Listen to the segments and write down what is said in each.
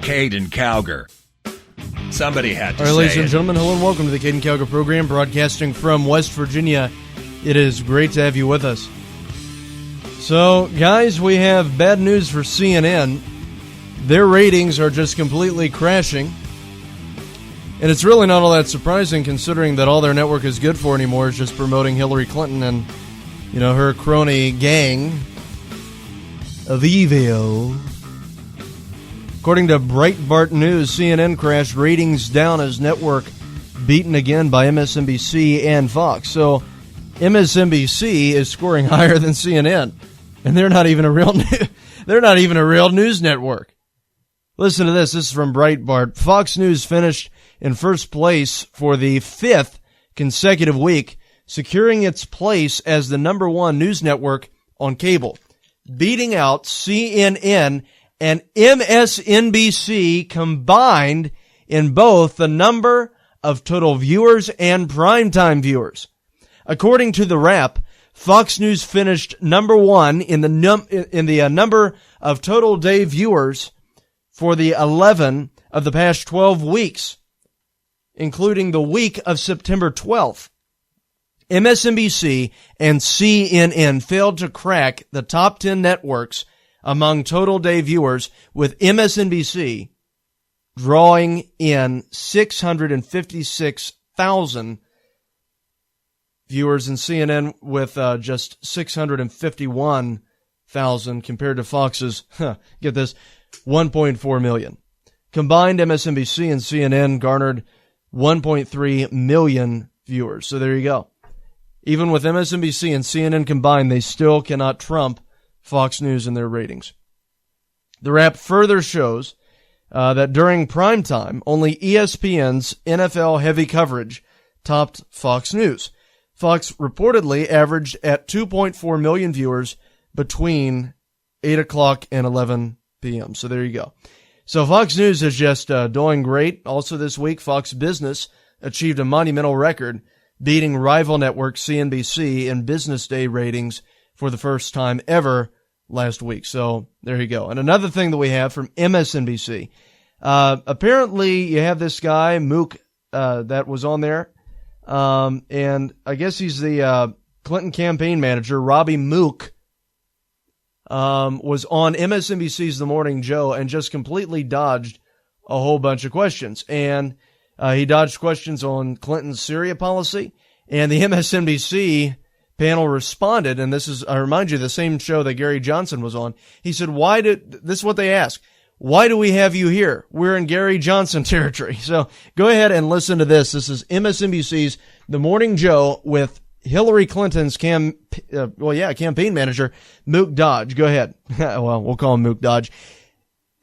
Caiden Cowger. Somebody had to All right, say ladies and it. gentlemen, hello and welcome to the Caiden Cowger program, broadcasting from West Virginia. It is great to have you with us. So, guys, we have bad news for CNN. Their ratings are just completely crashing. And it's really not all that surprising, considering that all their network is good for anymore is just promoting Hillary Clinton and, her crony gang of evil. According to Breitbart News, CNN crashed, ratings down as network beaten again by MSNBC and Fox. So MSNBC is scoring higher than CNN, and they're not even a real news network. Listen to this. This is from Breitbart. Fox News finished in first place for the fifth consecutive week, securing its place as the number one news network on cable, beating out CNN and MSNBC combined in both the number of total viewers and primetime viewers. According to the Wrap, Fox News finished number one in the number of total day viewers for the 11 of the past 12 weeks, including the week of September 12th. MSNBC and CNN failed to crack the top 10 networks among total day viewers, with MSNBC drawing in 656,000 viewers and CNN with just 651,000 compared to Fox's, get this, 1.4 million. Combined, MSNBC and CNN garnered 1.3 million viewers. So there you go. Even with MSNBC and CNN combined, they still cannot trump Fox News in their ratings. The Wrap further shows that during prime time, only ESPN's NFL heavy coverage topped Fox News. Fox reportedly averaged at 2.4 million viewers between 8 o'clock and 11 p.m. So there you go. So Fox News is just doing great. Also this week, Fox Business achieved a monumental record, beating rival network CNBC in business day ratings for the first time ever last week. So there you go. And another thing that we have from MSNBC, apparently you have this guy, Mook, that was on there. And I guess he's the Clinton campaign manager, Robbie Mook, was on MSNBC's The Morning Joe and just completely dodged a whole bunch of questions. And he dodged questions on Clinton's Syria policy, and the MSNBC panel responded, and this is, I remind you, the same show that Gary Johnson was on. He said, this is what they asked, why do we have you here? We're in Gary Johnson territory. So go ahead and listen to this. This is MSNBC's The Morning Joe with Hillary Clinton's campaign manager, Mook Dodge. Go ahead. Well, we'll call him Mook Dodge.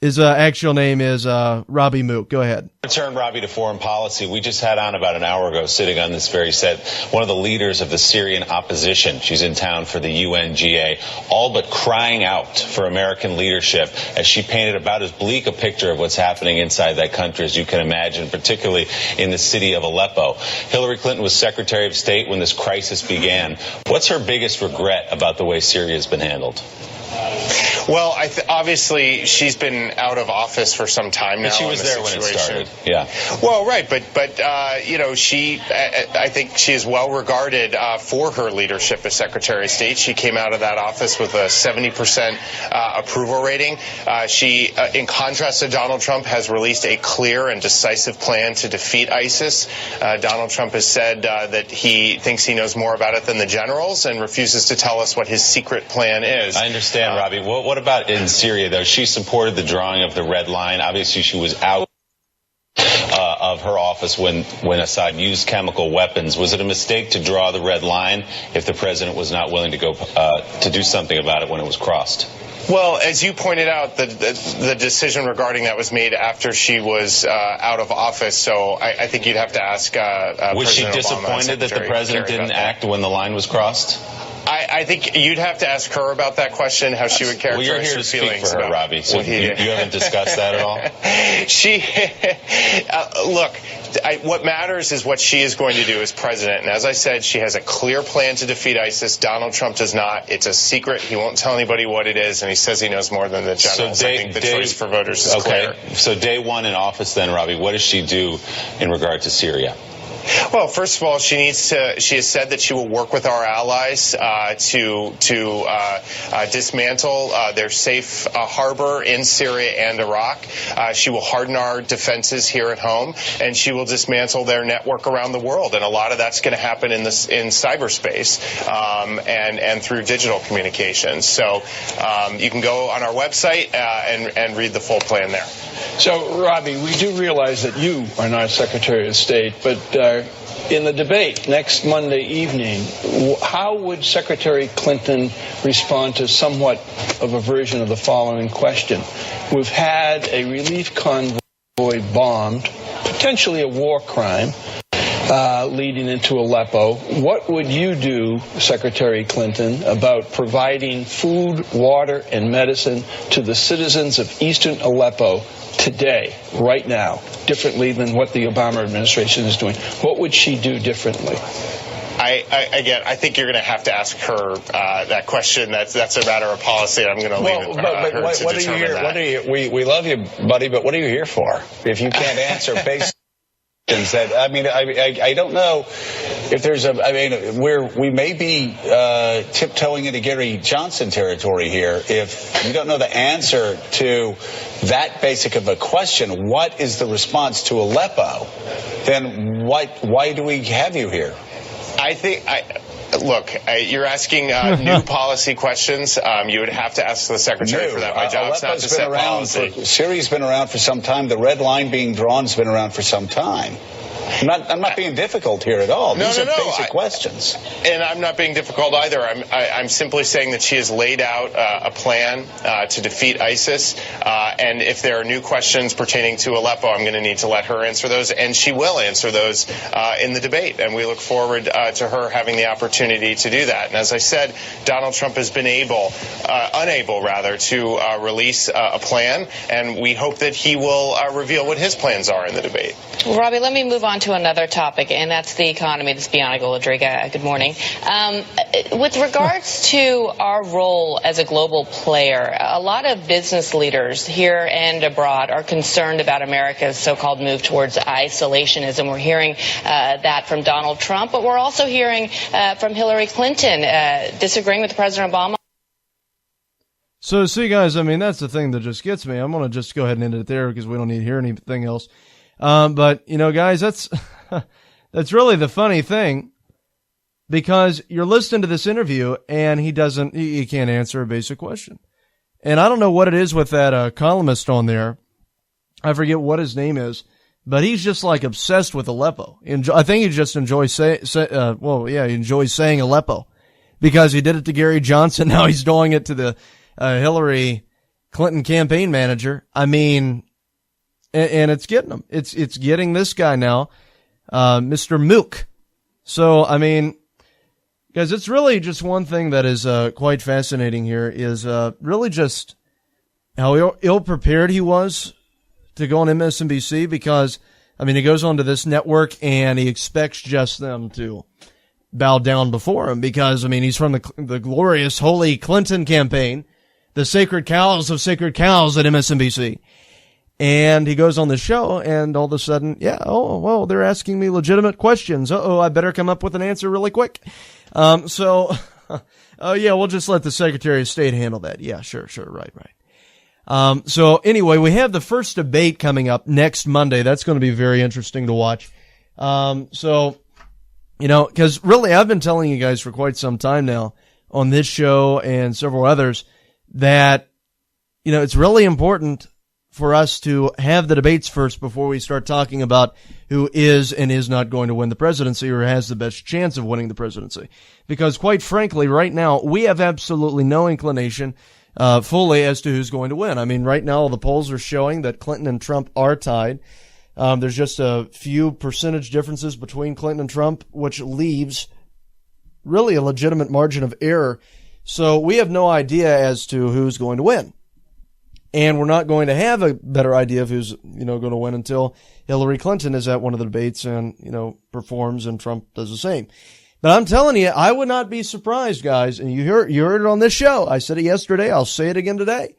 His actual name is Robbie Mook. Go ahead. Return, Robbie, to foreign policy. We just had on about an hour ago, sitting on this very set, one of the leaders of the Syrian opposition. She's in town for the UNGA, all but crying out for American leadership as she painted about as bleak a picture of what's happening inside that country as you can imagine, particularly in the city of Aleppo. Hillary Clinton was Secretary of State when this crisis began. What's her biggest regret about the way Syria has been handled? Well, obviously she's been out of office for some time now. But she was there when it started. Yeah. Well, right, but I think she is well regarded for her leadership as Secretary of State. She came out of that office with a 70% approval rating. She, in contrast to Donald Trump, has released a clear and decisive plan to defeat ISIS. Donald Trump has said that he thinks he knows more about it than the generals and refuses to tell us what his secret plan is. I understand, Robbie. What about in Syria, though? She supported the drawing of the red line. Obviously, she was out of her office when Assad used chemical weapons. Was it a mistake to draw the red line if the president was not willing to go to do something about it when it was crossed? Well, as you pointed out, the decision regarding that was made after she was out of office. So I think you'd have to ask. Was she disappointed that the president didn't act when the line was crossed? I think you'd have to ask her about that question, how she would characterize her feelings for her, about Robbie. So you haven't discussed that at all? Look, what matters is what she is going to do as president. And as I said, she has a clear plan to defeat ISIS. Donald Trump does not. It's a secret. He won't tell anybody what it is, and he says he knows more than the generals. So I think the choice for voters is clear. So day one in office then, Robbie, what does she do in regard to Syria? Well, first of all, she has said that she will work with our allies to dismantle their safe harbor in Syria and Iraq. She will harden our defenses here at home, and she will dismantle their network around the world. And a lot of that's going to happen in cyberspace and through digital communications. So you can go on our website and read the full plan there. So, Robbie, we do realize that you are not Secretary of State, but in the debate next Monday evening, how would Secretary Clinton respond to somewhat of a version of the following question? We've had a relief convoy bombed, potentially a war crime, leading into Aleppo. What would you do, Secretary Clinton, about providing food, water, and medicine to the citizens of eastern Aleppo today, right now, differently than what the Obama administration is doing? What would she do differently? I think you're going to have to ask her that question. That's a matter of policy. I'm going to leave it for her to determine that. We love you, buddy, but what are you here for? If you can't answer basic questions that, I don't know if there's we may be tiptoeing into Gary Johnson territory here. If you don't know the answer to that basic of a question, what is the response to Aleppo, then why do we have you here? Look, you're asking new policy questions. You would have to ask the Secretary for that. My job's not to set policy. Syria's been around for some time. The red line being drawn has been around for some time. I'm not being difficult here at all. These are basic questions. And I'm not being difficult either. I'm simply saying that she has laid out a plan to defeat ISIS. And if there are new questions pertaining to Aleppo, I'm going to need to let her answer those. And she will answer those in the debate. And we look forward to her having the opportunity to do that. And as I said, Donald Trump has been unable to release a plan. And we hope that he will reveal what his plans are in the debate. Well, Robbie, let me move on to another topic, and that's the economy. This is Bianca Goladriga. Good morning. With regards to our role as a global player, a lot of business leaders here and abroad are concerned about America's so-called move towards isolationism. We're hearing that from Donald Trump, but we're also hearing from Hillary Clinton disagreeing with President Obama. So, see, guys, that's the thing that just gets me. I'm going to just go ahead and end it there because we don't need to hear anything else. But, guys, that's really the funny thing, because you're listening to this interview and he can't answer a basic question. And I don't know what it is with that columnist on there. I forget what his name is, but he's just like obsessed with Aleppo. I think he just enjoys he enjoys saying Aleppo because he did it to Gary Johnson. Now he's doing it to the Hillary Clinton campaign manager. And it's getting him. It's getting this guy now, Mr. Mook. So, guys, it's really just one thing that is quite fascinating here is really just how ill-prepared he was to go on MSNBC because, he goes onto this network and he expects just them to bow down before him because, he's from the glorious, holy Clinton campaign, the sacred cows of sacred cows at MSNBC. And he goes on the show, and all of a sudden, they're asking me legitimate questions. I better come up with an answer really quick. We'll just let the Secretary of State handle that. Yeah, sure, right. So anyway, we have the first debate coming up next Monday. That's going to be very interesting to watch. Because really, I've been telling you guys for quite some time now on this show and several others that, it's really important for us to have the debates first before we start talking about who is and is not going to win the presidency or has the best chance of winning the presidency. Because quite frankly, right now, we have absolutely no inclination fully as to who's going to win. Right now, the polls are showing that Clinton and Trump are tied. There's just a few percentage differences between Clinton and Trump, which leaves really a legitimate margin of error. So we have no idea as to who's going to win. And we're not going to have a better idea of who's, going to win until Hillary Clinton is at one of the debates and, performs and Trump does the same. But I'm telling you, I would not be surprised, guys. And you heard it on this show. I said it yesterday. I'll say it again today.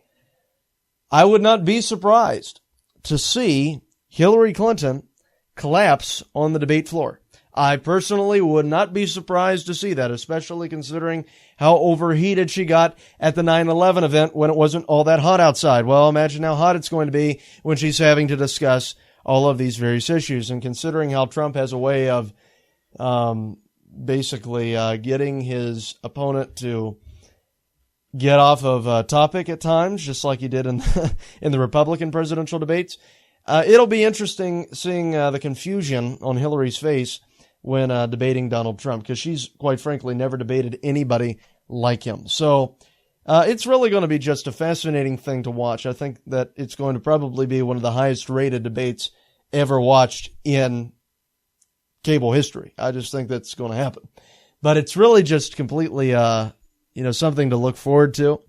I would not be surprised to see Hillary Clinton collapse on the debate floor. I personally would not be surprised to see that, especially considering how overheated she got at the 9/11 event when it wasn't all that hot outside. Well, imagine how hot it's going to be when she's having to discuss all of these various issues. And considering how Trump has a way of basically getting his opponent to get off of topic at times, just like he did in the Republican presidential debates, it'll be interesting seeing the confusion on Hillary's face when debating Donald Trump, because she's, quite frankly, never debated anybody like him. So it's really going to be just a fascinating thing to watch. I think that it's going to probably be one of the highest rated debates ever watched in cable history. I just think that's going to happen. But it's really just completely, something to look forward to.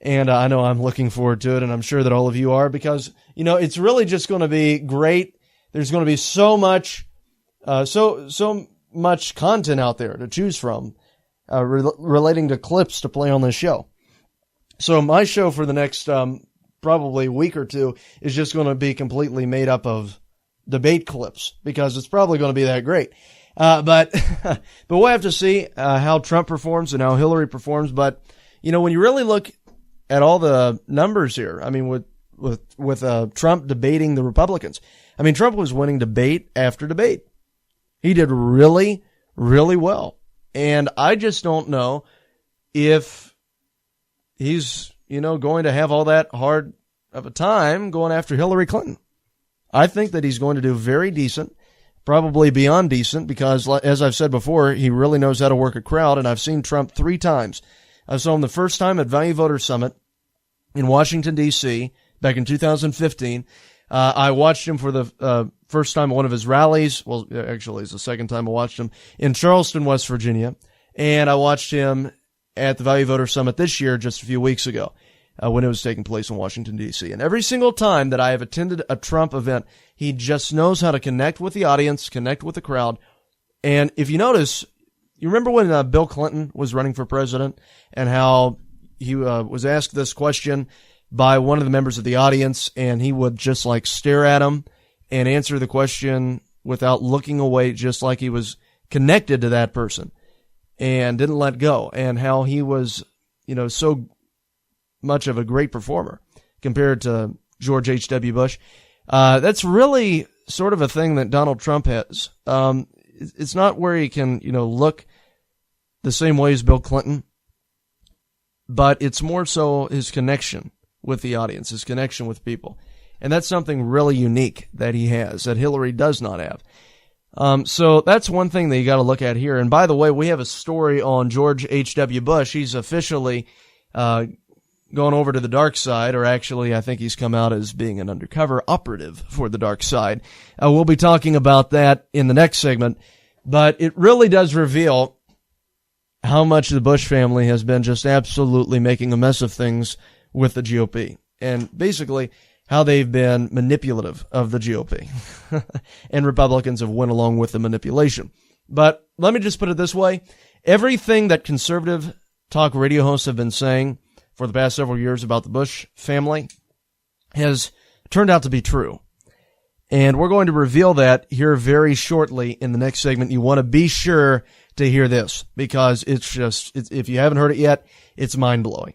And I know I'm looking forward to it, and I'm sure that all of you are, because, it's really just going to be great. There's going to be so much content out there to choose from, relating to clips to play on this show. So my show for the next, probably week or two is just going to be completely made up of debate clips, because it's probably going to be that great. But we'll have to see, how Trump performs and how Hillary performs. But, when you really look at all the numbers here, I mean, with Trump debating the Republicans, I mean, Trump was winning debate after debate. He did really, really well. And I just don't know if he's, going to have all that hard of a time going after Hillary Clinton. I think that he's going to do very decent, probably beyond decent, because, as I've said before, he really knows how to work a crowd, and I've seen Trump 3 times. I saw him the first time at Value Voter Summit in Washington, D.C., back in 2015. I watched him for the first time at one of his rallies. Well, actually, it's the second time I watched him in Charleston, West Virginia. And I watched him at the Value Voter Summit this year, just a few weeks ago, when it was taking place in Washington, D.C. And every single time that I have attended a Trump event, he just knows how to connect with the audience, connect with the crowd. And if you notice, you remember when Bill Clinton was running for president and how he was asked this question by one of the members of the audience, and he would just stare at him and answer the question without looking away, just like he was connected to that person and didn't let go, and how he was, so much of a great performer compared to George H.W. Bush. That's really sort of a thing that Donald Trump has. It's not where he can, look the same way as Bill Clinton, but it's more so his connection with the audience, his connection with people. And that's something really unique that he has, that Hillary does not have. So that's one thing that you got to look at here. And by the way, we have a story on George H.W. Bush. He's officially gone over to the dark side, or actually I think he's come out as being an undercover operative for the dark side. We'll be talking about that in the next segment, but it really does reveal how much the Bush family has been just absolutely making a mess of things with the GOP, and basically how they've been manipulative of the GOP. And Republicans have went along with the manipulation. But let me just put it this way. Everything that conservative talk radio hosts have been saying for the past several years about the Bush family has turned out to be true. And we're going to reveal that here very shortly in the next segment. You want to be sure to hear this, because it's if you haven't heard it yet, it's mind-blowing.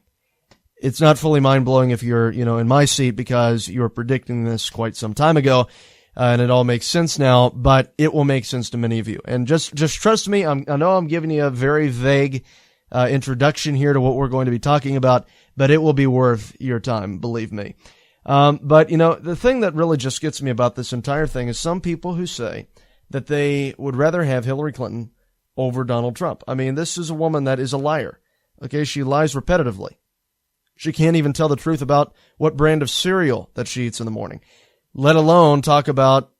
It's not fully mind-blowing if you're, in my seat, because you were predicting this quite some time ago, and it all makes sense now, but it will make sense to many of you. And just trust me, I know I'm giving you a very vague introduction here to what we're going to be talking about, but it will be worth your time, believe me. But, the thing that really just gets me about this entire thing is some people who say that they would rather have Hillary Clinton over Donald Trump. I mean, this is a woman that is a liar. Okay, she lies repetitively. She can't even tell the truth about what brand of cereal that she eats in the morning, let alone talk about,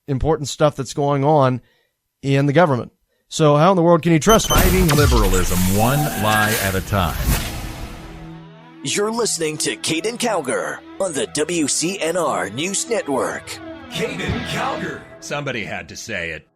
important stuff that's going on in the government. So how in the world can you trust them? Fighting liberalism one lie at a time. You're listening to Caiden Cowger on the WCNR News Network. Caiden Cowger. Somebody had to say it.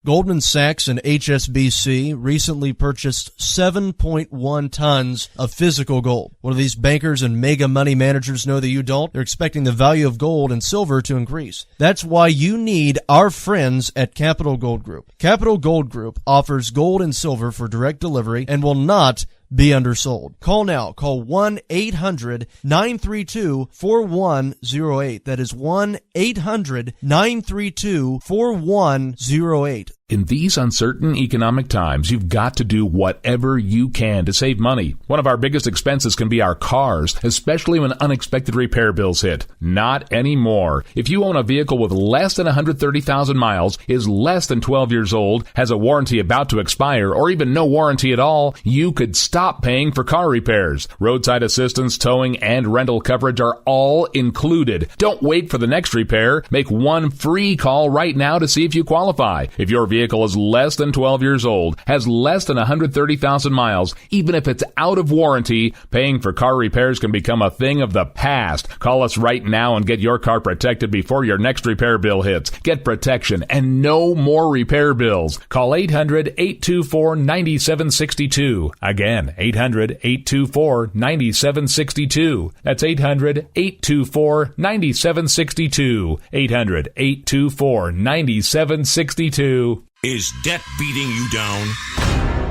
Goldman Sachs and HSBC recently purchased 7.1 tons of physical gold. What do these bankers and mega money managers know that you don't? They're expecting the value of gold and silver to increase. That's why you need our friends at Capital Gold Group. Capital Gold Group offers gold and silver for direct delivery and will not be undersold. Call now. Call 1-800-932-4108. That is 1-800-932-4108. In these uncertain economic times, you've got to do whatever you can to save money. One of our biggest expenses can be our cars, especially when unexpected repair bills hit. Not anymore. If you own a vehicle with less than 130,000 miles, is less than 12 years old, has a warranty about to expire, or even no warranty at all, you could stop paying for car repairs. Roadside assistance, towing, and rental coverage are all included. Don't wait for the next repair. Make one free call right now to see if you qualify. If your vehicle is less than 12 years old, has less than 130,000 miles, even if it's out of warranty, paying for car repairs can become a thing of the past. Call us right now and get your car protected before your next repair bill hits. Get protection and no more repair bills. Call 800-824-9762. Again, 800-824-9762. That's 800-824-9762. 800-824-9762. Is debt beating you down?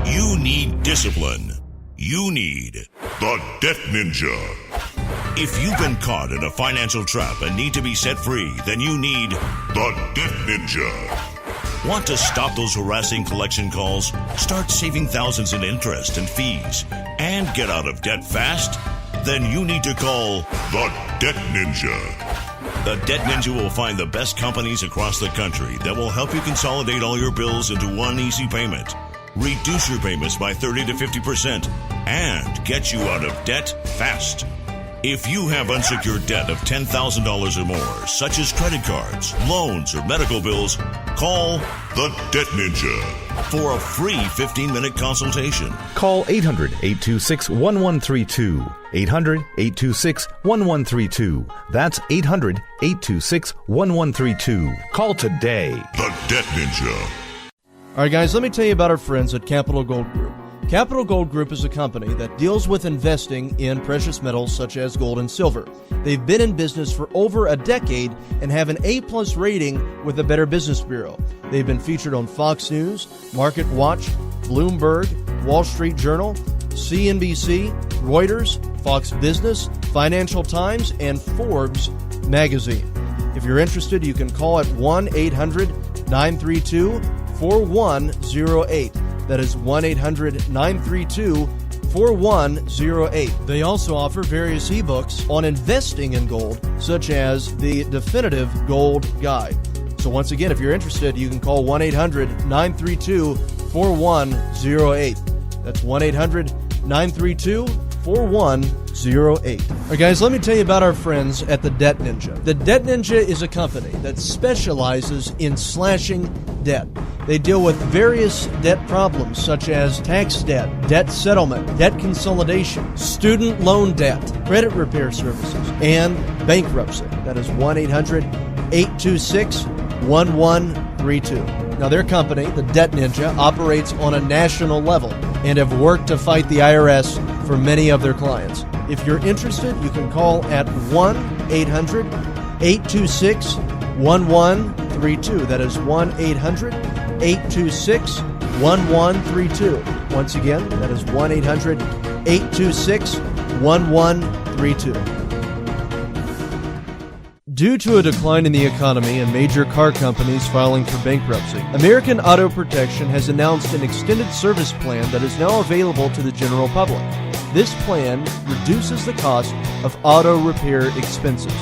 You need discipline. You need the Debt Ninja. If you've been caught in a financial trap and need to be set free, then you need the Debt Ninja. Want to stop those harassing collection calls? Start saving thousands in interest and fees and get out of debt fast? Then you need to call the Debt Ninja. The Debt Ninja will find the best companies across the country that will help you consolidate all your bills into one easy payment, reduce your payments by 30 to 50%, and get you out of debt fast. If you have unsecured debt of $10,000 or more, such as credit cards, loans, or medical bills, call the Debt Ninja for a free 15-minute consultation. Call 800-826-1132. 800-826-1132. That's 800-826-1132. Call today. The Debt Ninja. All right, guys, let me tell you about our friends at Capital Gold Group. Capital Gold Group is a company that deals with investing in precious metals such as gold and silver. They've been in business for over a decade and have an A-plus rating with the Better Business Bureau. They've been featured on Fox News, Market Watch, Bloomberg, Wall Street Journal, CNBC, Reuters, Fox Business, Financial Times, and Forbes magazine. If you're interested, you can call at 1-800-932-4108. That is 1-800-932-4108. They also offer various ebooks on investing in gold, such as the Definitive Gold Guide. So once again, if you're interested, you can call 1-800-932-4108. That's 1-800-932-4108. All right, guys, let me tell you about our friends at the Debt Ninja. The Debt Ninja is a company that specializes in slashing debt. They deal with various debt problems such as tax debt, debt settlement, debt consolidation, student loan debt, credit repair services, and bankruptcy. That is 1-800-826-1132. Now, their company, the Debt Ninja, operates on a national level and have worked to fight the IRS for many of their clients. If you're interested, you can call at 1-800-826-1132. That is 1-800-826-1132. Once again, that is 1-800-826-1132. Due to a decline in the economy and major car companies filing for bankruptcy, American Auto Protection has announced an extended service plan that is now available to the general public. This plan reduces the cost of auto repair expenses.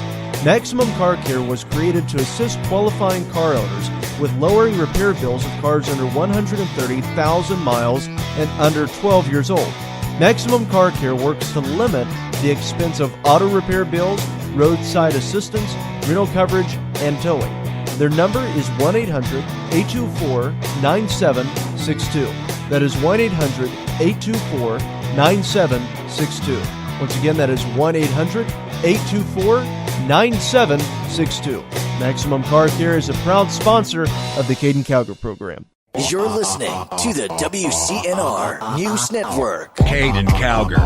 Maximum Car Care was created to assist qualifying car owners with lowering repair bills of cars under 130,000 miles and under 12 years old. Maximum Car Care works to limit the expense of auto repair bills, roadside assistance, rental coverage, and towing. Their number is 1-800-824-9762. 9762. That is 1-800-824-9762. Once again, that is 1-800-824-9762. Maximum Car Care is a proud sponsor of the Caiden Cowger program. You're listening to the WCNR News Network. Caiden Cowger.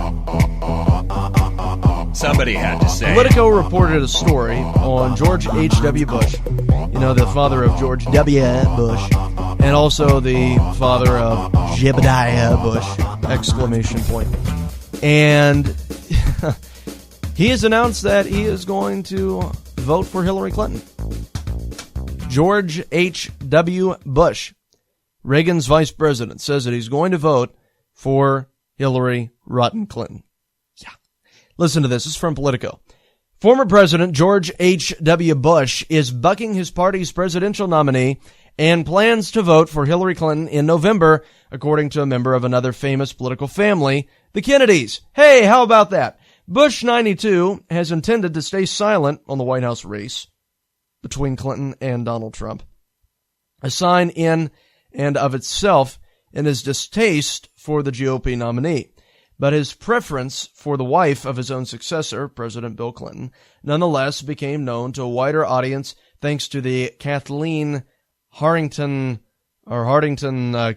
Somebody had to say. Politico reported a story on George H.W. Bush, the father of George W. Bush, and also the father of Jebediah Bush, exclamation point. And he has announced that he is going to vote for Hillary Clinton. George H.W. Bush, Reagan's vice president, says that he's going to vote for Hillary Rotten Clinton. Yeah. Listen to this. This is from Politico. Former President George H.W. Bush is bucking his party's presidential nominee and plans to vote for Hillary Clinton in November, according to a member of another famous political family, the Kennedys. Hey, how about that? Bush 92 has intended to stay silent on the White House race between Clinton and Donald Trump, a sign in and of itself in his distaste for the GOP nominee. But his preference for the wife of his own successor, President Bill Clinton, nonetheless became known to a wider audience thanks to the Kathleen Hardington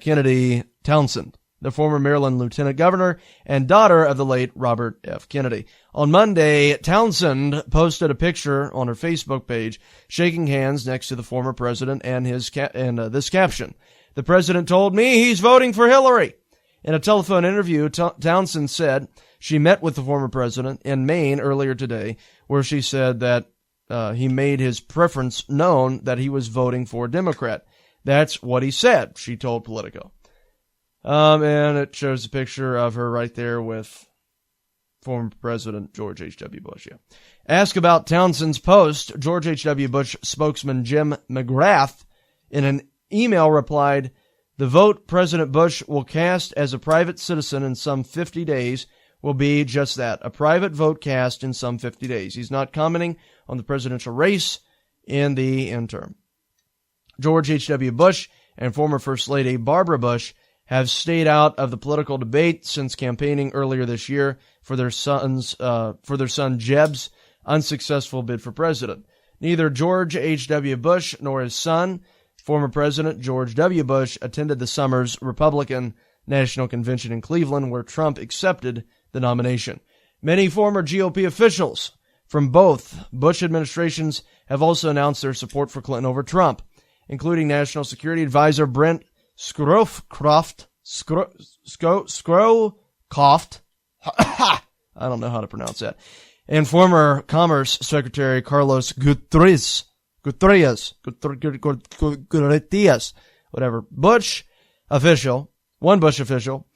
Kennedy Townsend, the former Maryland lieutenant governor and daughter of the late Robert F. Kennedy. On Monday, Townsend posted a picture on her Facebook page shaking hands next to the former president and this caption: "The president told me he's voting for Hillary." In a telephone interview, Townsend said she met with the former president in Maine earlier today, where she said that he made his preference known that he was voting for a Democrat. That's what he said, she told Politico. And it shows a picture of her right there with former President George H.W. Bush. Yeah. Asked about Townsend's post, George H.W. Bush spokesman Jim McGrath in an email replied, "The vote President Bush will cast as a private citizen in some 50 days will be just that, a private vote cast in some 50 days. He's not commenting on the presidential race in the interim." George H.W. Bush and former First Lady Barbara Bush have stayed out of the political debate since campaigning earlier this year for their son Jeb's unsuccessful bid for president. Neither George H.W. Bush nor his son, former President George W. Bush, attended the summer's Republican National Convention in Cleveland, where Trump accepted the nomination. Many former GOP officials from both Bush administrations have also announced their support for Clinton over Trump, including National Security Advisor Brent Scowcroft. I don't know how to pronounce that. And former Commerce Secretary Carlos Gutierrez, whatever. One Bush official,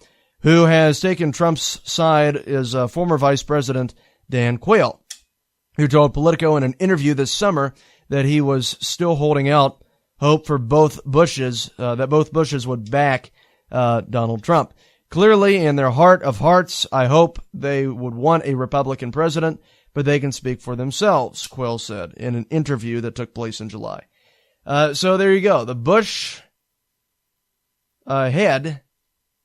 who has taken Trump's side is former Vice President Dan Quayle, who told Politico in an interview this summer that he was still holding out hope for both Bushes, that both Bushes would back Donald Trump. Clearly, in their heart of hearts, I hope they would want a Republican president, but they can speak for themselves, Quayle said in an interview that took place in July. So there you go. The Bush head,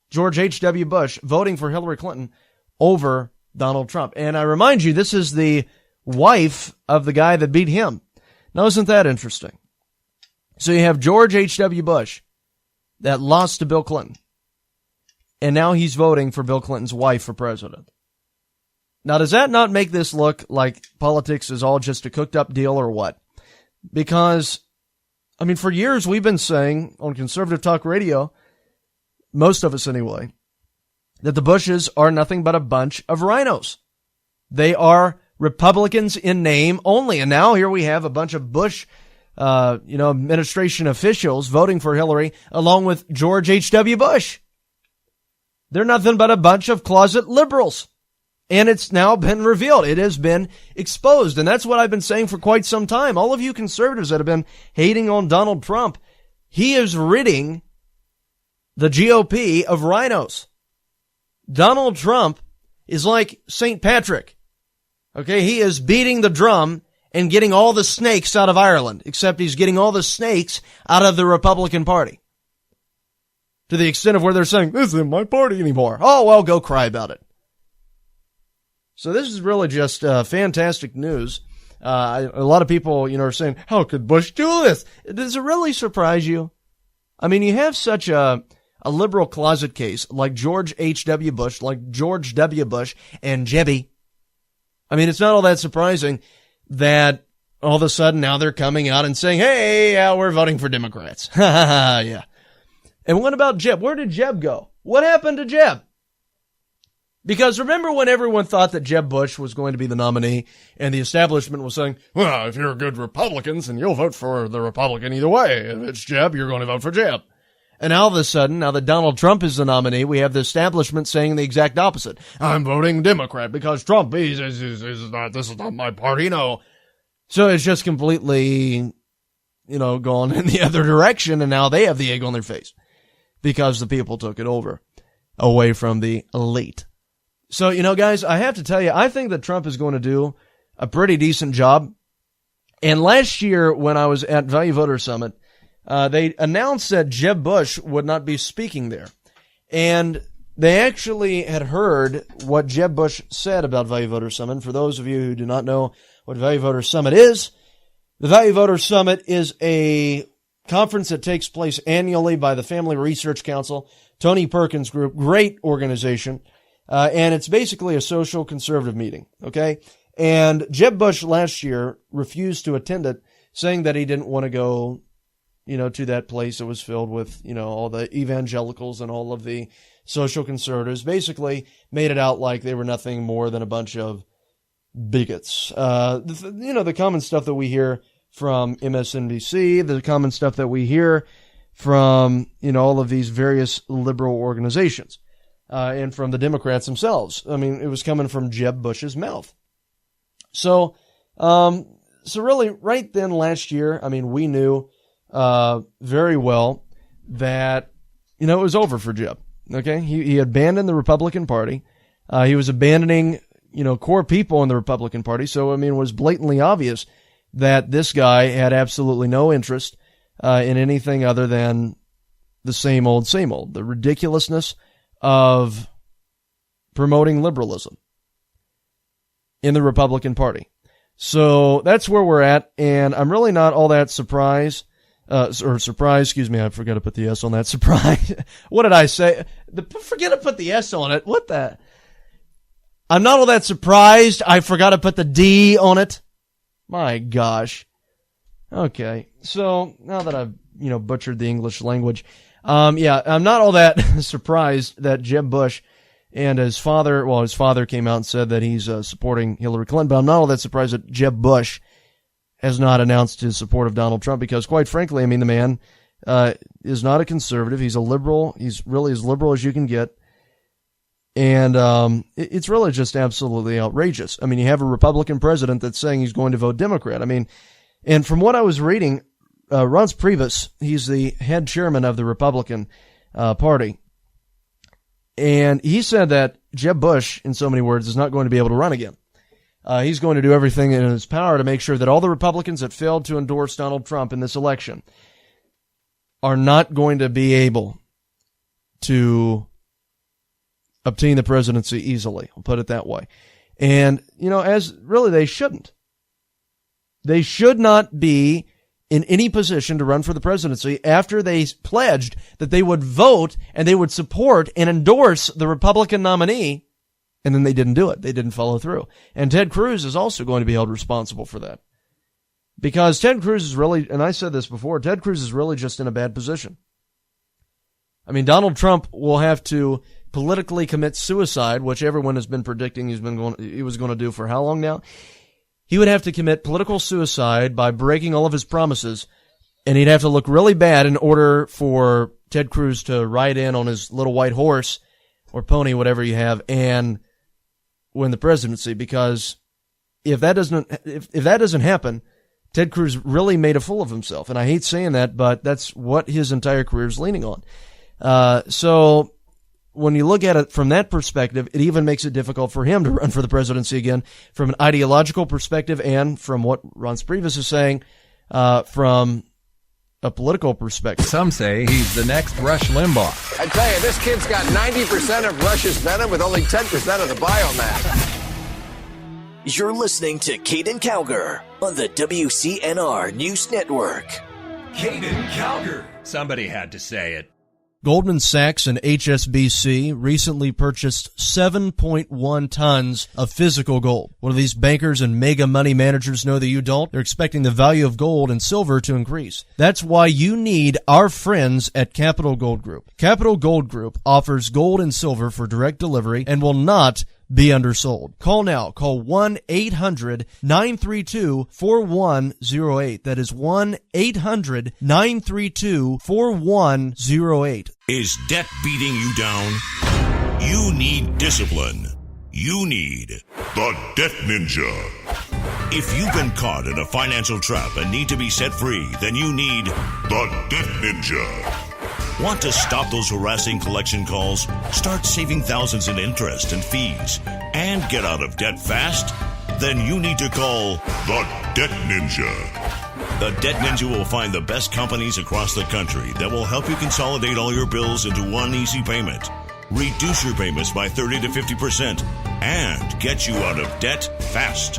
George H.W. Bush, voting for Hillary Clinton over Donald Trump. And I remind you, this is the wife of the guy that beat him. Now, isn't that interesting? So you have George H.W. Bush that lost to Bill Clinton, and now he's voting for Bill Clinton's wife for president. Now, does that not make this look like politics is all just a cooked-up deal or what? Because, I mean, for years we've been saying on conservative talk radio, most of us anyway, that the Bushes are nothing but a bunch of rhinos. They are Republicans in name only. And now here we have a bunch of Bush administration officials voting for Hillary along with George H.W. Bush. They're nothing but a bunch of closet liberals. And it's now been revealed. It has been exposed. And that's what I've been saying for quite some time. All of you conservatives that have been hating on Donald Trump, he is ridding the GOP of rhinos. Donald Trump is like St. Patrick. Okay, he is beating the drum and getting all the snakes out of Ireland, except he's getting all the snakes out of the Republican Party. To the extent of where they're saying, this isn't my party anymore. Oh, well, go cry about it. So this is really just fantastic news. A lot of people, are saying, how could Bush do this? Does it really surprise you? I mean, you have such a liberal closet case like George H.W. Bush, like George W. Bush and Jebby. I mean, it's not all that surprising that all of a sudden now they're coming out and saying, hey, yeah, we're voting for Democrats. Yeah. And what about Jeb? Where did Jeb go? What happened to Jeb? Because remember when everyone thought that Jeb Bush was going to be the nominee and the establishment was saying, well, if you're good Republicans, then you'll vote for the Republican either way. If it's Jeb, you're going to vote for Jeb. And all of a sudden, now that Donald Trump is the nominee, we have the establishment saying the exact opposite. I'm voting Democrat because Trump this is not my party, no. So it's just completely, gone in the other direction, and now they have the egg on their face because the people took it over away from the elite. So, guys, I have to tell you, I think that Trump is going to do a pretty decent job. And last year when I was at Value Voter Summit, they announced that Jeb Bush would not be speaking there. And they actually had heard what Jeb Bush said about Value Voter Summit. For those of you who do not know what Value Voter Summit is, the Value Voter Summit is a conference that takes place annually by the Family Research Council, Tony Perkins Group, great organization. And it's basically a social conservative meeting, okay? And Jeb Bush last year refused to attend it, saying that he didn't want to go, to that place that was filled with, all the evangelicals and all of the social conservatives. Basically made it out like they were nothing more than a bunch of bigots. The common stuff that we hear from MSNBC, the common stuff that we hear from, all of these various liberal organizations. And from the Democrats themselves. I mean, it was coming from Jeb Bush's mouth. So really, right then last year, I mean, we knew very well that, it was over for Jeb. Okay? He abandoned the Republican Party. He was abandoning, core people in the Republican Party. So, I mean, it was blatantly obvious that this guy had absolutely no interest in anything other than the same old, the ridiculousness of promoting liberalism in the Republican Party. So that's where we're at, and I'm really not all that surprised, I forgot to put the S on that, surprise. What did I say? Forget to put the S on it. What the? I'm not all that surprised, I forgot to put the D on it. My gosh. Okay, so now that I've, butchered the English language, I'm not all that surprised that Jeb Bush and his father came out and said that he's supporting Hillary Clinton, but I'm not all that surprised that Jeb Bush has not announced his support of Donald Trump because, quite frankly, I mean, the man is not a conservative. He's a liberal. He's really as liberal as you can get. And it's really just absolutely outrageous. I mean, you have a Republican president that's saying he's going to vote Democrat. I mean, and from what I was reading, Reince Priebus, he's the head chairman of the Republican Party, and he said that Jeb Bush, in so many words, is not going to be able to run again. He's going to do everything in his power to make sure that all the Republicans that failed to endorse Donald Trump in this election are not going to be able to obtain the presidency easily. I'll put it that way. And, as really they shouldn't. They should not be in any position to run for the presidency after they pledged that they would vote and they would support and endorse the Republican nominee, and then they didn't do it. They didn't follow through. And Ted Cruz is also going to be held responsible for that. Because Ted Cruz is really, and I said this before, Ted Cruz is really just in a bad position. I mean, Donald Trump will have to politically commit suicide, which everyone has been predicting he was going to do for how long now? He would have to commit political suicide by breaking all of his promises, and he'd have to look really bad in order for Ted Cruz to ride in on his little white horse or pony, whatever you have, and win the presidency. Because if that doesn't happen, Ted Cruz really made a fool of himself. And I hate saying that, but that's what his entire career is leaning on. So when you look at it from that perspective, it even makes it difficult for him to run for the presidency again from an ideological perspective, and from what Reince Priebus is saying, from a political perspective. Some say he's the next Rush Limbaugh. I tell you, this kid's got 90% of Rush's venom with only 10% of the biomass. You're listening to Caiden Cowger on the WCNR News Network. Caiden Cowger. Somebody had to say it. Goldman Sachs and HSBC recently purchased 7.1 tons of physical gold. One of these bankers and mega money managers know that you don't? They're expecting the value of gold and silver to increase. That's why you need our friends at Capital Gold Group. Capital Gold Group offers gold and silver for direct delivery and will not be undersold. Call now. Call 1-800-932-4108. That is 1-800-932-4108. Is debt beating you down? You need discipline. You need the Debt Ninja. If you've been caught in a financial trap and need to be set free, then you need the Debt Ninja. Want to stop those harassing collection calls? Start saving thousands in interest and fees and get out of debt fast? Then you need to call the Debt Ninja. The Debt Ninja will find the best companies across the country that will help you consolidate all your bills into one easy payment, reduce your payments by 30 to 50%, and get you out of debt fast.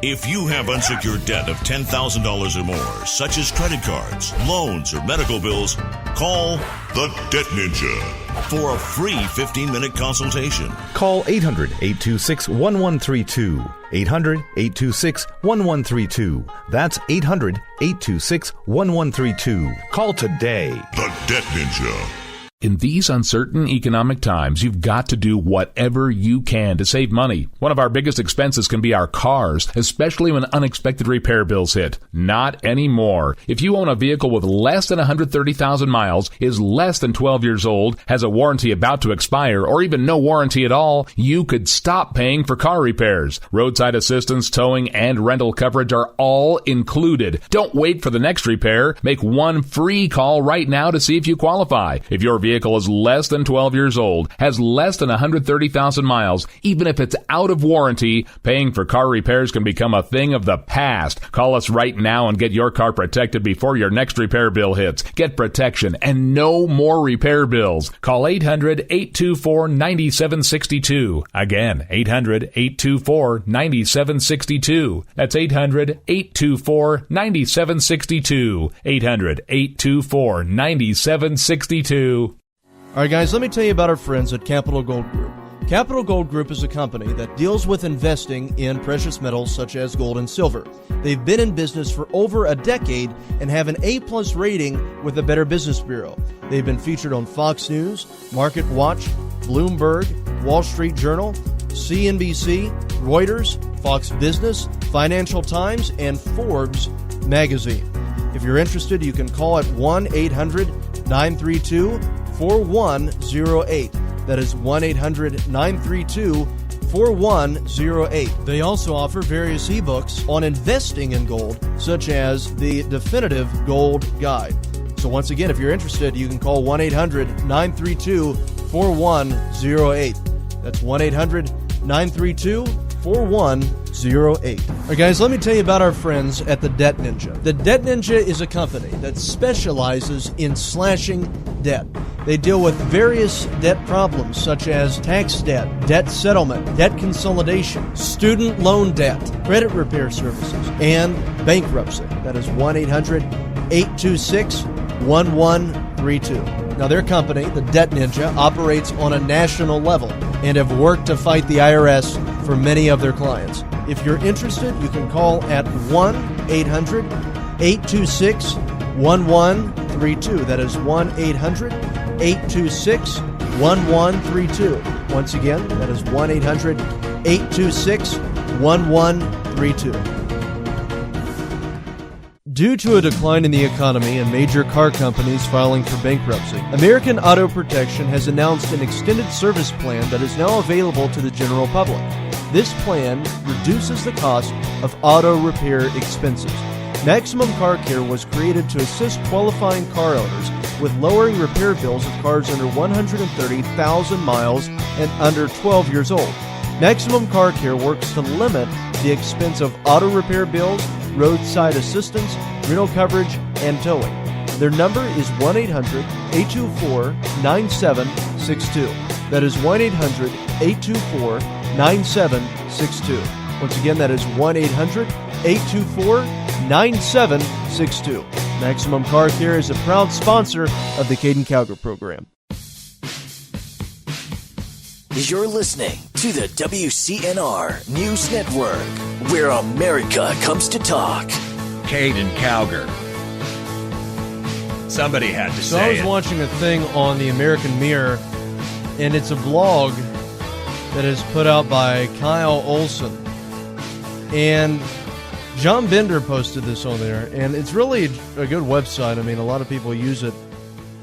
If you have unsecured debt of $10,000 or more, such as credit cards, loans, or medical bills, call the Debt Ninja for a free 15-minute consultation. Call 800-826-1132. 800-826-1132. That's 800-826-1132. Call today. The Debt Ninja. In these uncertain economic times, you've got to do whatever you can to save money. One of our biggest expenses can be our cars, especially when unexpected repair bills hit. Not anymore. If you own a vehicle with less than 130,000 miles, is less than 12 years old, has a warranty about to expire, or even no warranty at all, you could stop paying for car repairs. Roadside assistance, towing, and rental coverage are all included. Don't wait for the next repair. Make one free call right now to see if you qualify. If your vehicle is less than 12 years old, has less than 130,000 miles, even if it's out of warranty, paying for car repairs can become a thing of the past. Call us right now and get your car protected before your next repair bill hits. Get protection and no more repair bills. Call 800-824-9762. Again, 800-824-9762. That's 800-824-9762. 800-824-9762. All right, guys, let me tell you about our friends at Capital Gold Group. Capital Gold Group is a company that deals with investing in precious metals such as gold and silver. They've been in business for over a decade and have an A-plus rating with the Better Business Bureau. They've been featured on Fox News, Market Watch, Bloomberg, Wall Street Journal, CNBC, Reuters, Fox Business, Financial Times, and Forbes magazine. If you're interested, you can call at 1-800-932-4108. That is 1-800-932-4108. They also offer various ebooks on investing in gold, such as the Definitive Gold Guide. So once again, if you're interested, you can call 1-800-932-4108. That's 1-800-932-4108. All right, guys, let me tell you about our friends at the Debt Ninja. The Debt Ninja is a company that specializes in slashing debt. They deal with various debt problems such as tax debt, debt settlement, debt consolidation, student loan debt, credit repair services, and bankruptcy. That is 1-800-826-1132. Now, their company, the Debt Ninja, operates on a national level and have worked to fight the IRS for many of their clients. If you're interested, you can call at 1-800-826-1132. That is 1-800-826-1132. Once again, that is 1-800-826-1132. Due to a decline in the economy and major car companies filing for bankruptcy, American Auto Protection has announced an extended service plan that is now available to the general public. This plan reduces the cost of auto repair expenses. Maximum Car Care was created to assist qualifying car owners with lowering repair bills of cars under 130,000 miles and under 12 years old. Maximum Car Care works to limit the expense of auto repair bills, roadside assistance, rental coverage, and towing. Their number is 1-800-824-9762. That is 1-800-824-9762. Once again, that is 1-800-824-9762. Maximum Car Care is a proud sponsor of the Caiden Cowger program. You're listening to the WCNR News Network, where America comes to talk. Caiden Cowger. Somebody had to So say I was it. watching a thing on the American Mirror, and it's a blog that is put out by Kyle Olson. And John Bender posted this on there, and it's really a good website. I mean, a lot of people use it.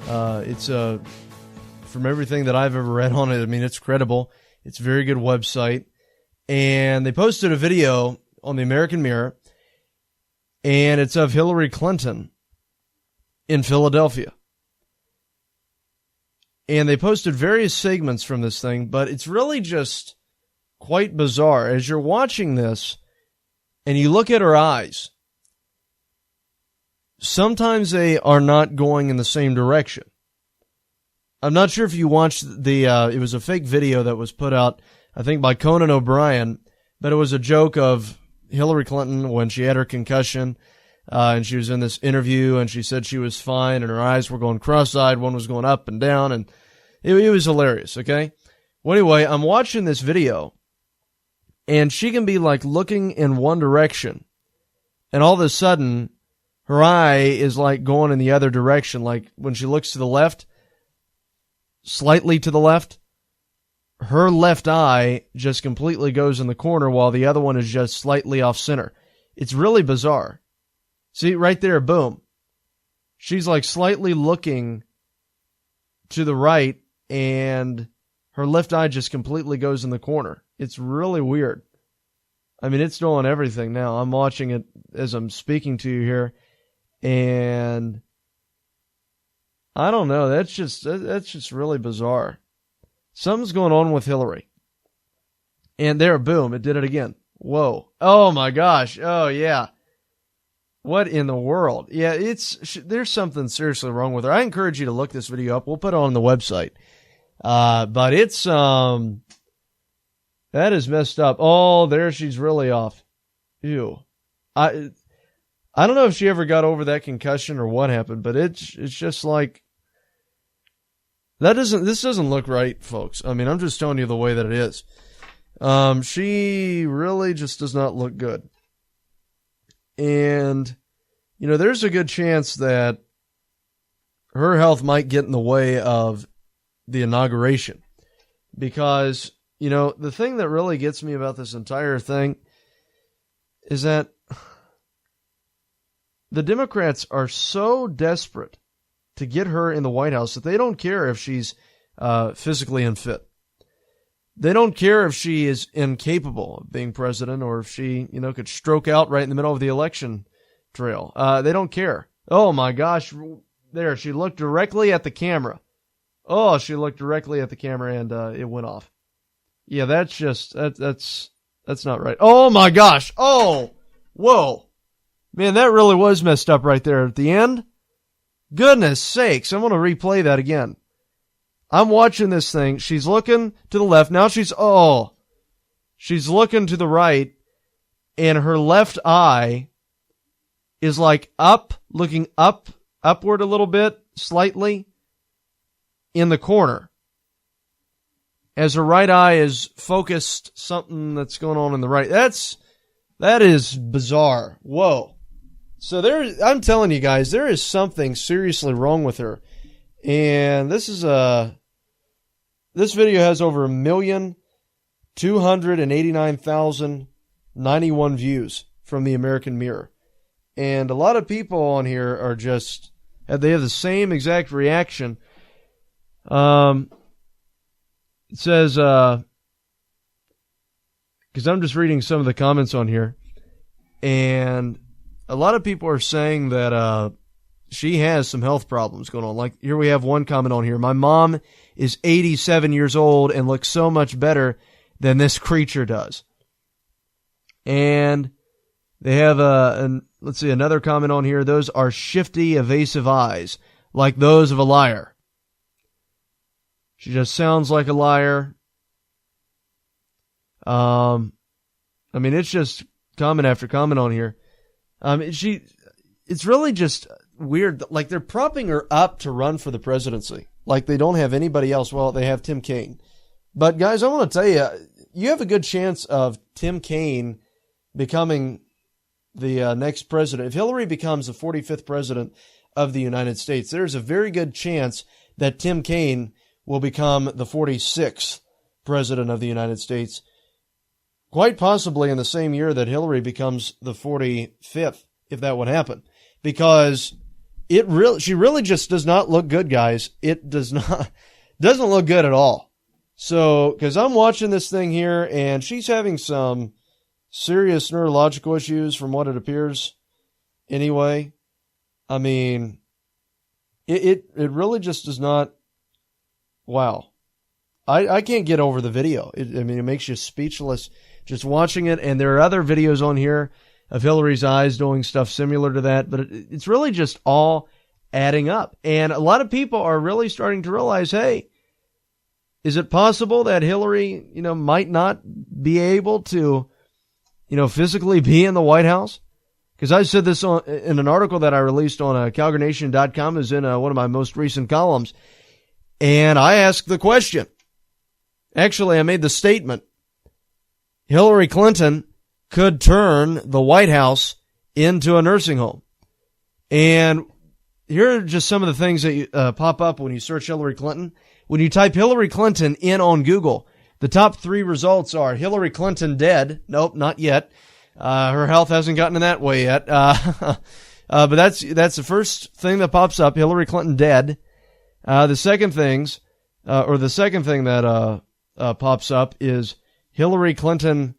It's from everything that I've ever read on it, I mean, it's credible. It's a very good website. And they posted a video on the American Mirror, and it's of Hillary Clinton in Philadelphia. And they posted various segments from this thing, but it's really just quite bizarre. As you're watching this, and you look at her eyes, sometimes they are not going in the same direction. I'm not sure if you watched it was a fake video that was put out, I think, by Conan O'Brien, but it was a joke of Hillary Clinton when she had her concussion, and she was in this interview, and she said she was fine, and her eyes were going cross-eyed, one was going up and down, and it was hilarious, okay? Well, anyway, I'm watching this video, and she can be, like, looking in one direction, and all of a sudden, her eye is, like, going in the other direction, like, when she looks to the left, slightly to the left, her left eye just completely goes in the corner while the other one is just slightly off center. It's really bizarre. See, right there, boom. She's like slightly looking to the right and her left eye just completely goes in the corner. It's really weird. I mean, it's doing everything now. I'm watching it as I'm speaking to you here, and I don't know. That's just really bizarre. Something's going on with Hillary. And there, boom, it did it again. Whoa. Oh my gosh. Oh yeah. What in the world? Yeah, there's something seriously wrong with her. I encourage you to look this video up. We'll put it on the website. But it's that is messed up. Oh, there she's really off. Ew. I don't know if she ever got over that concussion or what happened, but it's just like this doesn't look right, folks. I mean, I'm just telling you the way that it is. She really just does not look good. And, you know, there's a good chance that her health might get in the way of the inauguration. Because, you know, the thing that really gets me about this entire thing is that the Democrats are so desperate to get her in the White House that they don't care if she's physically unfit. They don't care if she is incapable of being president or if she, you know, could stroke out right in the middle of the election trail. They don't care. Oh my gosh. There, she looked directly at the camera. Oh, she looked directly at the camera and it went off. Yeah, that's not right. Oh my gosh. Oh, whoa. Man, that really was messed up right there at the end. Goodness sakes, I'm going to replay that again. I'm watching this thing. She's looking to the left. Now she's looking to the right, and her left eye is like up, looking upward a little bit, slightly, in the corner. As her right eye is focused something that's going on in the right. That is bizarre. Whoa. So I'm telling you guys, there is something seriously wrong with her. And this video has over 1,289,091 views from the American Mirror. And a lot of people on here are they have the same exact reaction. It says, because I'm just reading some of the comments on here, and a lot of people are saying that she has some health problems going on. Like, here we have one comment on here. My mom is 87 years old and looks so much better than this creature does. And They have let's see, another comment on here. Those are shifty, evasive eyes, like those of a liar. She just sounds like a liar. I mean, it's just comment after comment on here. It's really just weird. Like, they're propping her up to run for the presidency. Like, they don't have anybody else. Well, they have Tim Kaine. But, guys, I want to tell you, you have a good chance of Tim Kaine becoming the next president. If Hillary becomes the 45th president of the United States, there's a very good chance that Tim Kaine will become the 46th president of the United States, quite possibly in the same year that Hillary becomes the 45th, if that would happen. Because she really just does not look good, guys. It doesn't look good at all. So, because I'm watching this thing here, and she's having some serious neurological issues from what it appears anyway. I mean, it really just does not, wow. I can't get over the video. It makes you speechless just watching it, and there are other videos on here of Hillary's eyes doing stuff similar to that, but it's really just all adding up. And a lot of people are really starting to realize, hey, is it possible that Hillary, might not be able to, physically be in the White House? Because I said this in an article that I released on CowgerNation.com, is in one of my most recent columns. And I asked the question. Actually, I made the statement. Hillary Clinton could turn the White House into a nursing home. And here are just some of the things that pop up when you search Hillary Clinton. When you type Hillary Clinton in on Google, the top 3 results are Hillary Clinton dead. Nope, not yet. Her health hasn't gotten in that way yet. But that's the first thing that pops up, Hillary Clinton dead. The second thing that pops up is Hillary Clinton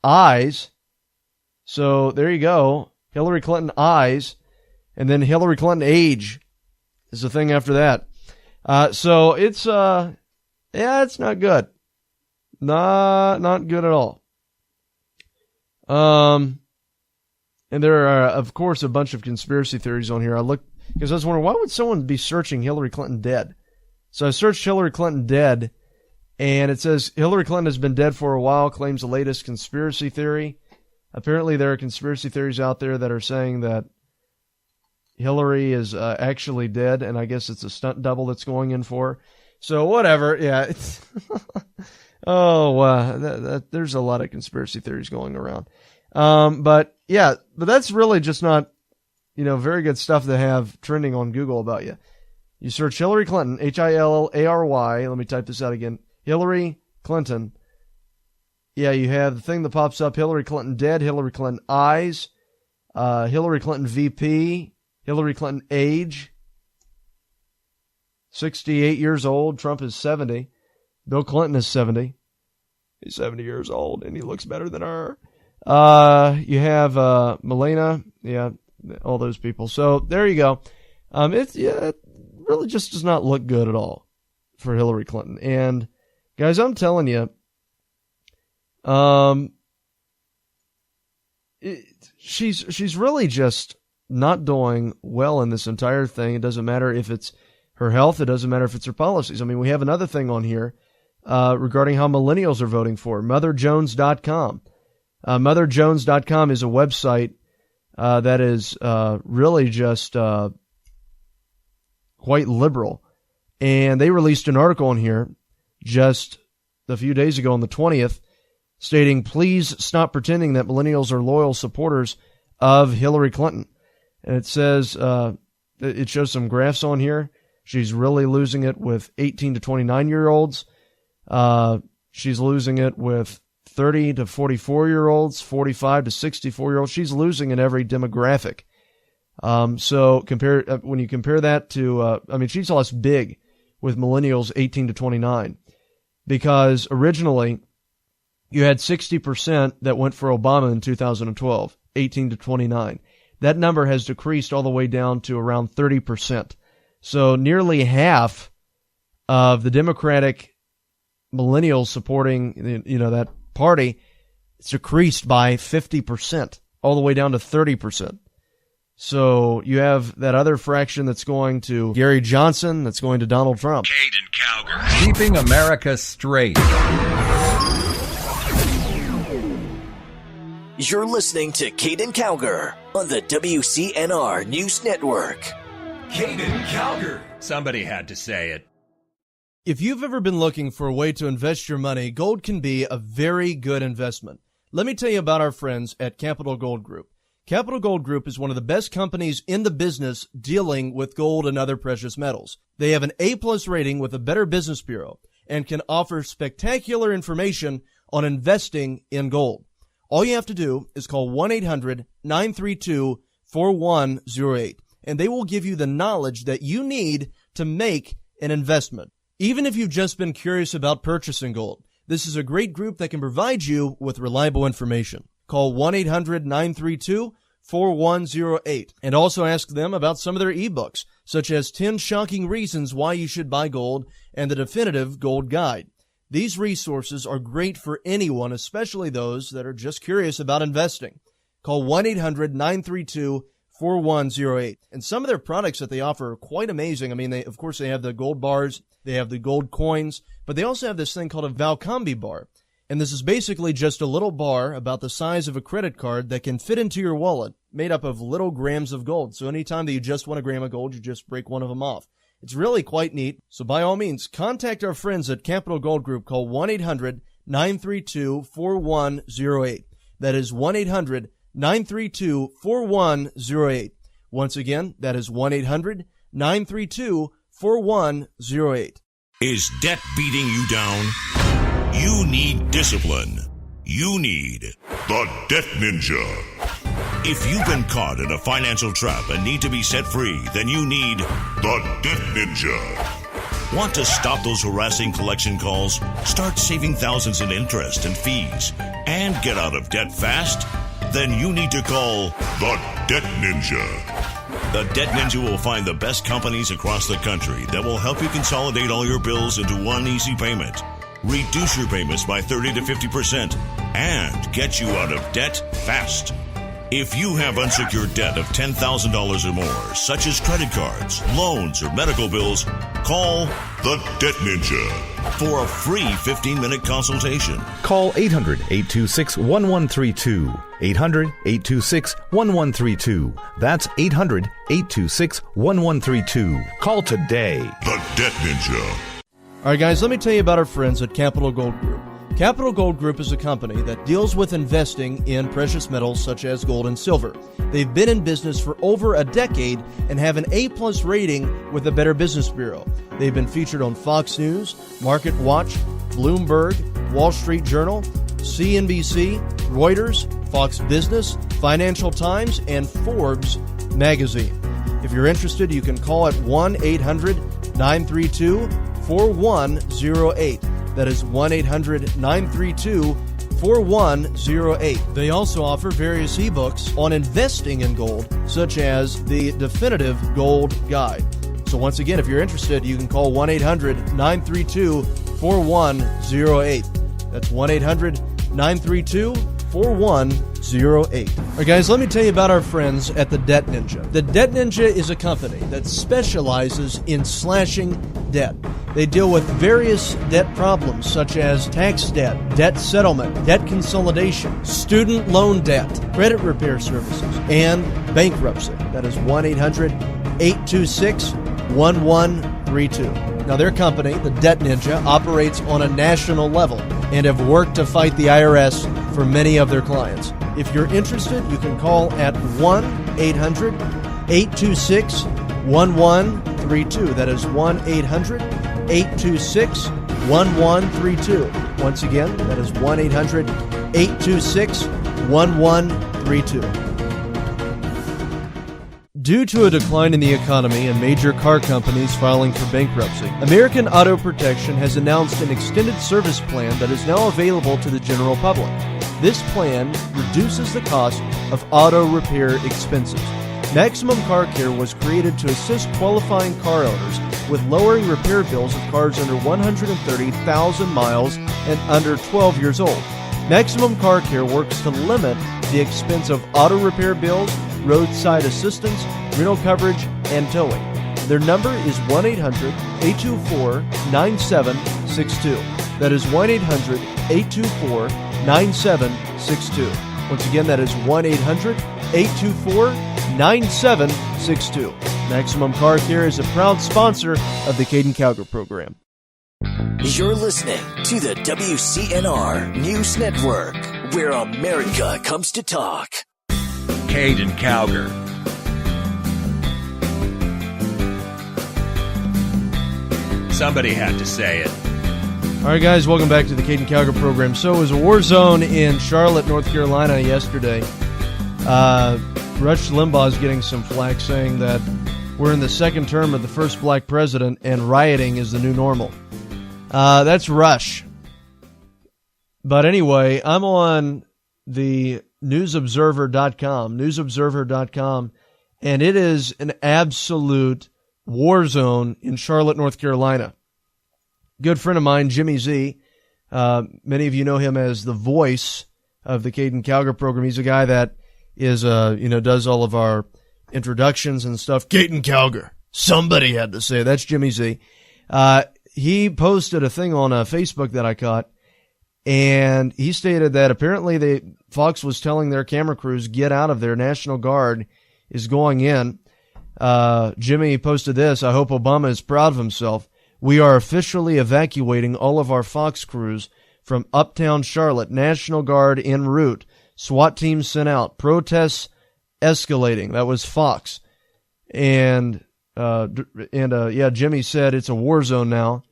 eyes. So there you go. Hillary Clinton eyes. And then Hillary Clinton age is the thing after that. So it's it's not good. Not good at all. And there are, of course, a bunch of conspiracy theories on here. I looked because I was wondering, why would someone be searching Hillary Clinton dead? So I searched Hillary Clinton dead, and it says Hillary Clinton has been dead for a while, claims the latest conspiracy theory. Apparently there are conspiracy theories out there that are saying that Hillary is actually dead, and I guess it's a stunt double that's going in for. So whatever, yeah. There's a lot of conspiracy theories going around. But that's really just not, very good stuff to have trending on Google about you. You search Hillary Clinton, Hillary. Let me type this out again. Hillary Clinton. Yeah, you have the thing that pops up: Hillary Clinton dead, Hillary Clinton eyes, Hillary Clinton VP, Hillary Clinton age, 68 years old. Trump is 70. Bill Clinton is 70. He's 70 years old, and he looks better than her. You have Melania, all those people. So there you go. It really just does not look good at all for Hillary Clinton. And guys, I'm telling you, she's really just not doing well in this entire thing. It doesn't matter if it's her health. It doesn't matter if it's her policies. I mean, we have another thing on here regarding how millennials are voting for her. MotherJones.com. MotherJones.com is a website that is really just quite liberal. And they released an article on here just a few days ago on the 20th stating, please stop pretending that millennials are loyal supporters of Hillary Clinton. And it says, it shows some graphs on here. She's really losing it with 18 to 29-year-olds. She's losing it with 30 to 44-year-olds, 45 to 64-year-olds. She's losing in every demographic. So when you compare that to, she's lost big with millennials 18 to 29, because originally you had 60% that went for Obama in 2012, 18 to 29. That number has decreased all the way down to around 30%. So nearly half of the Democratic millennials supporting, that party, it's decreased by 50%. all the way down to 30%. So you have that other fraction that's going to Gary Johnson, that's going to Donald Trump. Caiden Cowger. Keeping America straight. You're listening to Caiden Cowger on the WCNR News Network. Caiden Cowger. Somebody had to say it. If you've ever been looking for a way to invest your money, gold can be a very good investment. Let me tell you about our friends at Capital Gold Group. Capital Gold Group is one of the best companies in the business dealing with gold and other precious metals. They have an A+ rating with the Better Business Bureau and can offer spectacular information on investing in gold. All you have to do is call 1-800-932-4108, and they will give you the knowledge that you need to make an investment. Even if you've just been curious about purchasing gold, this is a great group that can provide you with reliable information. Call 1-800-932-4108 and also ask them about some of their ebooks, such as 10 Shocking Reasons Why You Should Buy Gold and the Definitive Gold Guide. These resources are great for anyone, especially those that are just curious about investing. Call 1-800-932-4108. And some of their products that they offer are quite amazing. I mean, they have the gold bars, they have the gold coins, but they also have this thing called a Valcambi bar. And this is basically just a little bar about the size of a credit card that can fit into your wallet, made up of little grams of gold. So anytime that you just want a gram of gold, you just break one of them off. It's really quite neat. So by all means, contact our friends at Capital Gold Group. Call 1-800-932-4108. That is 1-800-932-4108. Once again, that is 1-800-932-4108. Is debt beating you down? You need discipline. You need the Debt Ninja. If you've been caught in a financial trap and need to be set free, then you need the Debt Ninja. Want to stop those harassing collection calls, start saving thousands in interest and fees, and get out of debt fast? Then you need to call the Debt Ninja. The Debt Ninja will find the best companies across the country that will help you consolidate all your bills into one easy payment, reduce your payments by 30 to 50%, and get you out of debt fast. If you have unsecured debt of $10,000 or more, such as credit cards, loans, or medical bills, call the Debt Ninja for a free 15-minute consultation. Call 800-826-1132. 800-826-1132. That's 800-826-1132. Call today. The Debt Ninja. All right, guys, let me tell you about our friends at Capital Gold Group. Capital Gold Group is a company that deals with investing in precious metals such as gold and silver. They've been in business for over a decade and have an A+ rating with the Better Business Bureau. They've been featured on Fox News, Market Watch, Bloomberg, Wall Street Journal, CNBC, Reuters, Fox Business, Financial Times, and Forbes magazine. If you're interested, you can call at 1-800-932-4108. That is 1-800-932-4108. They also offer various ebooks on investing in gold, such as the Definitive Gold Guide. So once again, if you're interested, you can call 1-800-932-4108. That's 1-800-932-4108. All right, guys, let me tell you about our friends at the Debt Ninja. The Debt Ninja is a company that specializes in slashing debt. They deal with various debt problems such as tax debt, debt settlement, debt consolidation, student loan debt, credit repair services, and bankruptcy. That is 1-800-826-1132. Now, their company, the Debt Ninja, operates on a national level and have worked to fight the IRS for many of their clients. If you're interested, you can call at 1-800-826-1132. That is 1-800-826-1132. Once again, that is 1-800-826-1132. Due to a decline in the economy and major car companies filing for bankruptcy, American Auto Protection has announced an extended service plan that is now available to the general public. This plan reduces the cost of auto repair expenses. Maximum Car Care was created to assist qualifying car owners with lowering repair bills of cars under 130,000 miles and under 12 years old. Maximum Car Care works to limit the expense of auto repair bills, roadside assistance, rental coverage, and towing. Their number is 1-800-824-9762. That is 1-800-824-9762. Once again, that is 1-800-824-9762. Maximum Car Care is a proud sponsor of the Caiden Cowger program. You're listening to the WCNR News Network, where America comes to talk. Caiden Cowger. Somebody had to say it. All right, guys, welcome back to the Caiden Cowger program. So it was a war zone in Charlotte, North Carolina yesterday. Rush Limbaugh is getting some flack saying that we're in the second term of the first black president and rioting is the new normal. That's Rush. But anyway, I'm on the newsobserver.com, and it is an absolute war zone in Charlotte, North Carolina. Good friend of mine, Jimmy Z. Many of you know him as the voice of the Caiden Cowger program. He's a guy that is, does all of our introductions and stuff. Caiden Cowger. Somebody had to say it. That's Jimmy Z. He posted a thing on Facebook that I caught, and he stated that apparently Fox was telling their camera crews, get out of there. National Guard is going in. Jimmy posted this. I hope Obama is proud of himself. We are officially evacuating all of our Fox crews from uptown Charlotte. National Guard en route. SWAT teams sent out. Protests escalating. That was Fox. And Jimmy said it's a war zone now.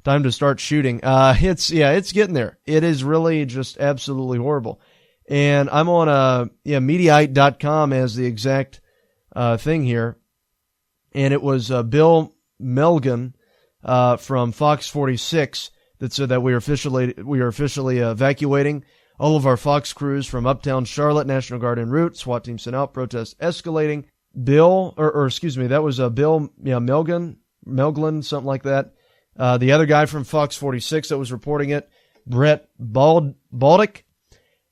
Time to start shooting. It's getting there. It is really just absolutely horrible. And I'm on Mediaite.com as the exact thing here. And it was Bill Melgen from Fox 46 that said that we are officially evacuating all of our Fox crews from uptown Charlotte. National Guard en route. SWAT team sent out. Protests escalating. Bill, that was Bill Melgen, something like that. The other guy from Fox 46 that was reporting it, Brett Baldick,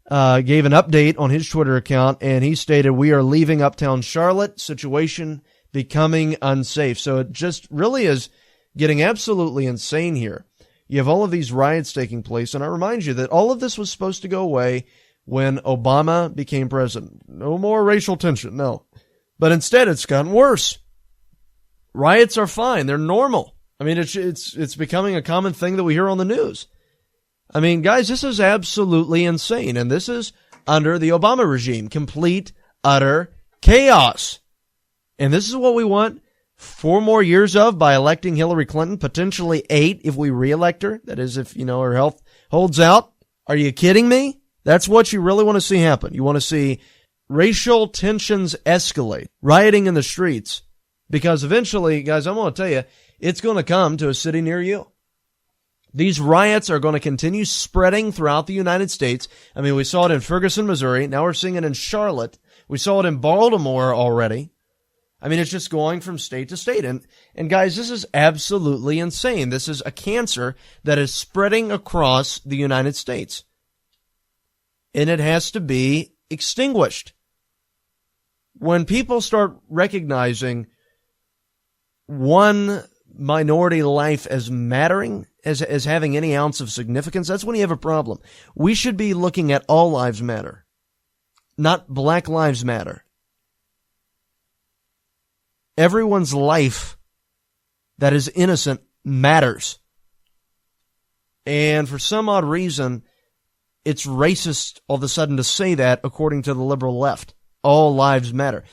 gave an update on his Twitter account, and he stated, we are leaving uptown Charlotte. Situation becoming unsafe. So it just really is getting absolutely insane here. You have all of these riots taking place, and I remind you that all of this was supposed to go away when Obama became president. No more racial tension, no. But instead, it's gotten worse. Riots are fine. They're normal. I mean, it's becoming a common thing that we hear on the news. I mean, guys, this is absolutely insane, and this is under the Obama regime. Complete, utter chaos. And this is what we want 4 more years of by electing Hillary Clinton, potentially 8 if we reelect her. That is, if, her health holds out. Are you kidding me? That's what you really want to see happen. You want to see racial tensions escalate, rioting in the streets, because eventually, guys, I'm going to tell you, it's going to come to a city near you. These riots are going to continue spreading throughout the United States. I mean, we saw it in Ferguson, Missouri. Now we're seeing it in Charlotte. We saw it in Baltimore already. I mean, it's just going from state to state. And guys, this is absolutely insane. This is a cancer that is spreading across the United States. And it has to be extinguished. When people start recognizing one minority life as mattering, as having any ounce of significance, that's when you have a problem. We should be looking at all lives matter, not Black Lives Matter. Everyone's life that is innocent matters. And for some odd reason, it's racist all of a sudden to say that according to the liberal left. All lives matter.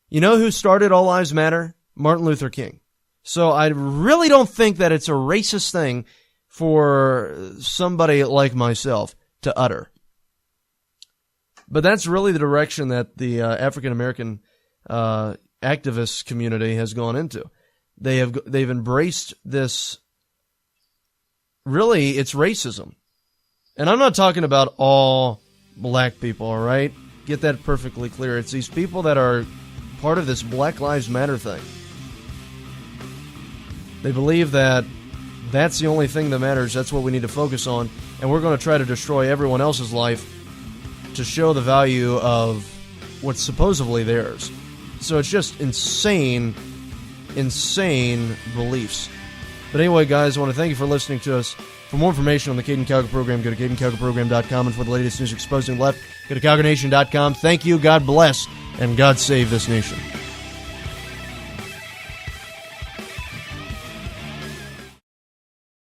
You know who started All Lives Matter? Martin Luther King. So I really don't think that it's a racist thing for somebody like myself to utter. But that's really the direction that the African-American activist community has gone into. They've embraced this. Really, it's racism. And I'm not talking about all black people, all right? Get that perfectly clear. It's these people that are part of this Black Lives Matter thing. They believe that that's the only thing that matters. That's what we need to focus on. And we're going to try to destroy everyone else's life to show the value of what's supposedly theirs. So it's just insane beliefs. But anyway, guys, I want to thank you for listening to us. For more information on the Caiden Cowger program, go to CaidenCowgerProgram.com. And for the latest news exposing the left, go to CowgerNation.com. Thank you, God bless, and God save this nation.